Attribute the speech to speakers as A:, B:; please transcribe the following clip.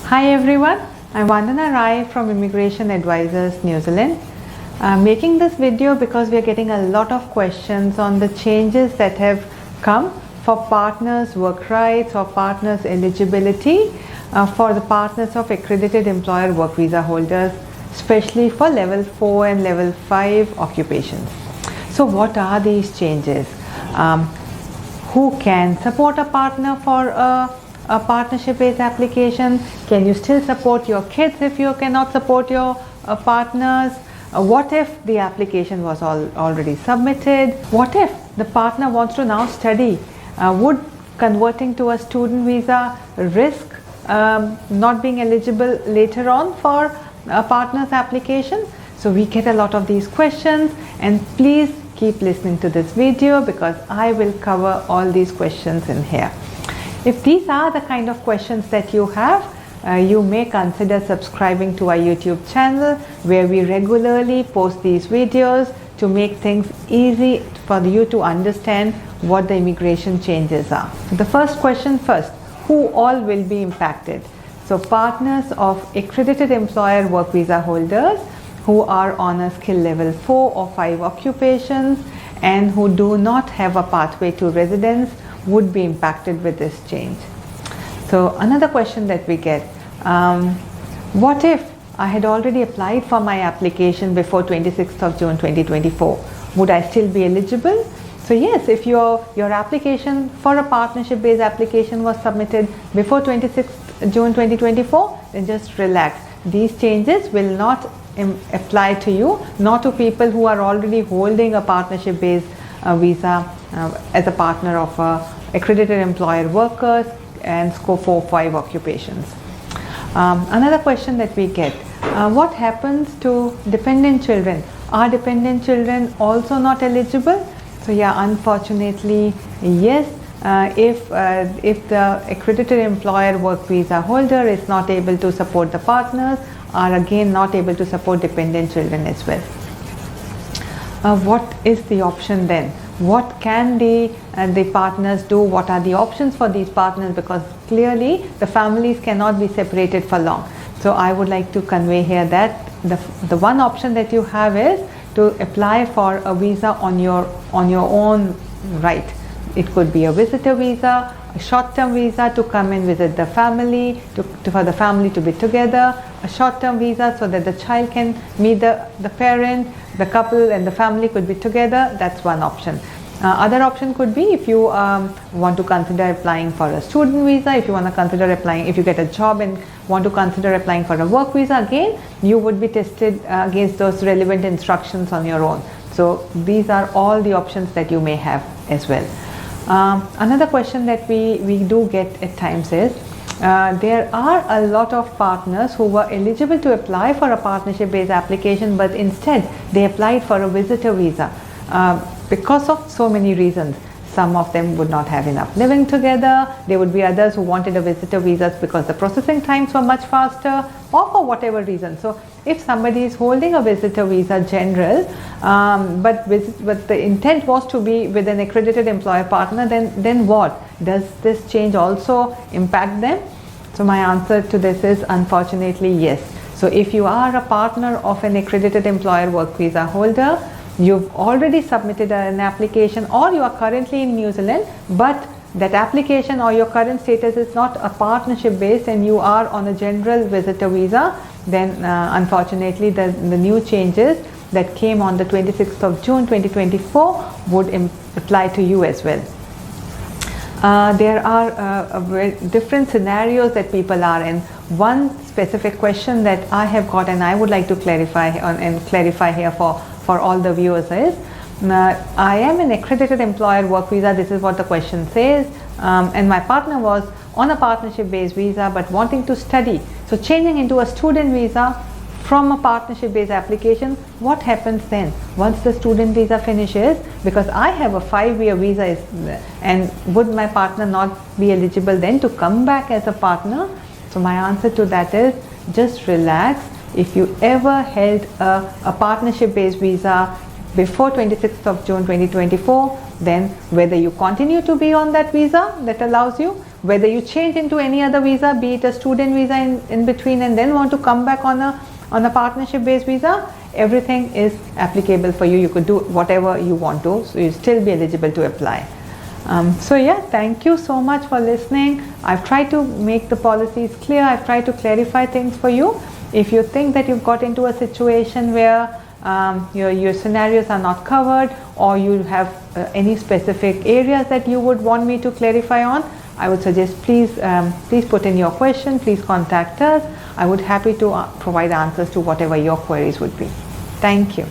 A: Hi everyone, I'm Vandana Rai from Immigration Advisors New Zealand. I'm making this video because we are getting a lot of questions on the changes that have come for partners' work rights or partners' eligibility for the partners of accredited employer work visa holders, especially for level 4 and level 5 occupations. So what are these changes? Who can support a partner for a partnership-based application? Can you still support your kids if you cannot support your partners? What if the application was already submitted? What if the partner wants to now study? Would converting to a student visa risk not being eligible later on for a partner's application? So we get a lot of these questions, and please keep listening to this video because I will cover all these questions in here. If these are the kind of questions that you have, you may consider subscribing to our YouTube channel where we regularly post these videos to make things easy for you to understand what the immigration changes are. The first question first, who all will be impacted? So partners of accredited employer work visa holders who are on a skill level 4 or 5 occupations and who do not have a pathway to residence would be impacted with this change. So another question that we get, what if I had already applied for my application before 26th of June 2024? Would I still be eligible? So yes, if your application for a partnership-based application was submitted before 26th June 2024, then just relax. These changes will not apply to you, nor to people who are already holding a partnership-based visa as a partner of accredited employer workers and scope 4-5 occupations. Another question that we get, what happens to dependent children? Are dependent children also not eligible? So yeah, unfortunately yes. If the accredited employer work visa holder is not able to support the partners, are again not able to support dependent children as well. What is the option then? What can the partners do? What are the options for these partners? Because clearly the families cannot be separated for long. So I would like to convey here that the one option that you have is to apply for a visa on your own right. It could be a visitor visa, a short-term visa to come and visit the family, for the family to be together, a short-term visa so that the child can meet the parent, the couple and the family could be together. That's one option. Other option could be if you want to consider applying for a student visa, if you want to consider applying, if you get a job and want to consider applying for a work visa, again you would be tested against those relevant instructions on your own. So these are all the options that you may have as well. Another question that we do get at times is, there are a lot of partners who were eligible to apply for a partnership-based application, but instead they applied for a visitor visa because of so many reasons. Some of them would not have enough living together. There would be others who wanted a visitor visa because the processing times were much faster, or for whatever reason. So if somebody is holding a visitor visa general, but the intent was to be with an accredited employer partner, then what? Does this change also impact them? So my answer to this is unfortunately yes. So if you are a partner of an accredited employer work visa holder, you've already submitted an application, or you are currently in New Zealand, but that application or your current status is not a partnership based and you are on a general visitor visa, then unfortunately the new changes that came on the 26th of June 2024 would apply to you as well. There are different scenarios that people are in. One specific question that I have got and I would like to clarify here for all the viewers is, I am an accredited employer work visa, this is what the question says, and my partner was on a partnership based visa but wanting to study. So changing into a student visa from a partnership based application, what happens then once the student visa finishes? Because I have a 5-year visa, and would my partner not be eligible then to come back as a partner? So my answer to that is just relax. If you ever held a partnership-based visa before 26th of June 2024, then whether you continue to be on that visa that allows you, Whether you change into any other visa, be it a student visa in between, and then want to come back on a partnership based visa, everything is applicable for you. You could do whatever you want to, so you still be eligible to apply. So yeah, thank you so much for listening. I've tried to make the policies clear. I've tried to clarify things for you. If you think that you've got into a situation where your scenarios are not covered, or you have any specific areas that you would want me to clarify on, I would suggest please put in your question. Please contact us. I would happy to provide answers to whatever your queries would be. Thank you.